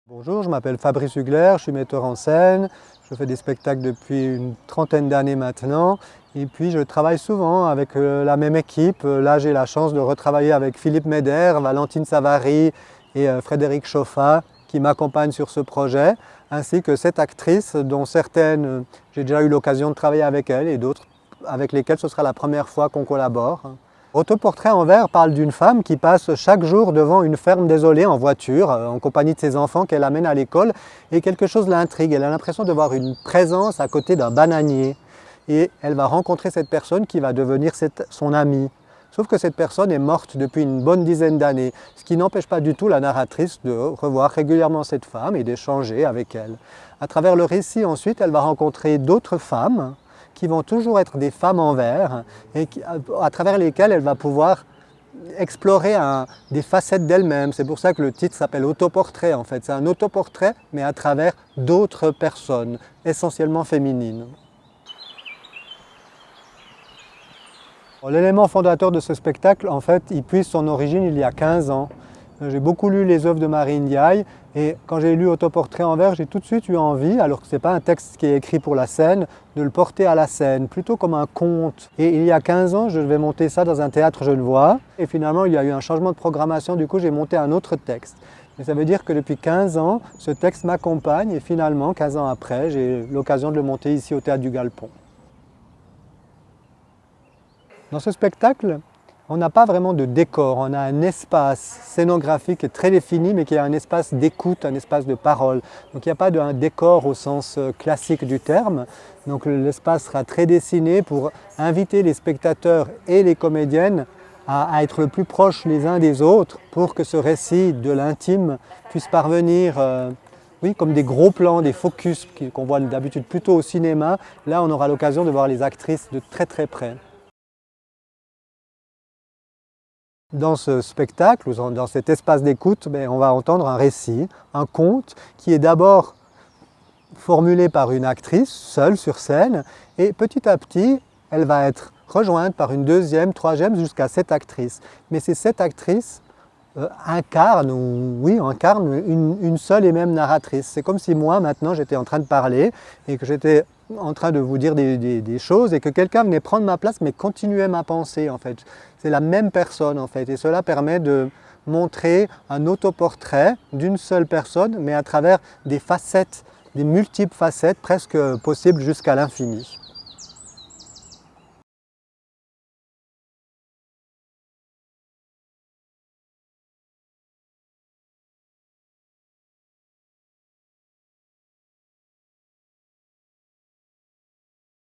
Bonjour, je m'appelle Fabrice Hugler, je suis metteur en scène, je fais des spectacles depuis une trentaine d'années maintenant et puis je travaille souvent avec la même équipe. Là j'ai la chance de retravailler avec Philippe Meder, Valentine Savary et Frédéric Chauffat qui m'accompagnent sur ce projet, ainsi que 7 actrices dont certaines j'ai déjà eu l'occasion de travailler avec elles et d'autres avec lesquelles ce sera la première fois qu'on collabore. Autoportrait en verre parle d'une femme qui passe chaque jour devant une ferme désolée en voiture, en compagnie de ses enfants qu'elle amène à l'école, et quelque chose l'intrigue. Elle a l'impression de voir une présence à côté d'un bananier. Et elle va rencontrer cette personne qui va devenir son amie. Sauf que cette personne est morte depuis une bonne dizaine d'années, ce qui n'empêche pas du tout la narratrice de revoir régulièrement cette femme et d'échanger avec elle. À travers le récit, ensuite, elle va rencontrer d'autres femmes, qui vont toujours être des femmes en verre et à travers lesquelles elle va pouvoir explorer des facettes d'elle-même. C'est pour ça que le titre s'appelle Autoportrait en fait. C'est un autoportrait mais à travers d'autres personnes, essentiellement féminines. L'élément fondateur de ce spectacle, en fait, il puise son origine il y a 15 ans. J'ai beaucoup lu les œuvres de Marie Ndiaye et quand j'ai lu Autoportrait en verre, j'ai tout de suite eu envie, alors que ce n'est pas un texte qui est écrit pour la scène, de le porter à la scène, plutôt comme un conte. Et il y a 15 ans, je vais monter ça dans un théâtre genevois et finalement il y a eu un changement de programmation, du coup j'ai monté un autre texte. Mais ça veut dire que depuis 15 ans, ce texte m'accompagne et finalement, 15 ans après, j'ai l'occasion de le monter ici au Théâtre du Galpon. Dans ce spectacle, on n'a pas vraiment de décor, on a un espace scénographique très défini, mais qui est un espace d'écoute, un espace de parole. Donc il n'y a pas d'un décor au sens classique du terme. Donc l'espace sera très dessiné pour inviter les spectateurs et les comédiennes à être le plus proches les uns des autres pour que ce récit de l'intime puisse parvenir oui, comme des gros plans, des focus qu'on voit d'habitude plutôt au cinéma. Là, on aura l'occasion de voir les actrices de très très près. Dans ce spectacle, dans cet espace d'écoute, on va entendre un récit, un conte qui est d'abord formulé par une actrice, seule sur scène, et petit à petit, elle va être rejointe par une deuxième, troisième, jusqu'à 7 actrices. Mais ces 7 actrices incarnent une seule et même narratrice. C'est comme si moi, maintenant, j'étais en train de parler et que j'étais en train de vous dire des choses et que quelqu'un venait prendre ma place mais continuait ma pensée en fait. C'est la même personne en fait et cela permet de montrer un autoportrait d'une seule personne mais à travers des facettes, des multiples facettes presque possibles jusqu'à l'infini.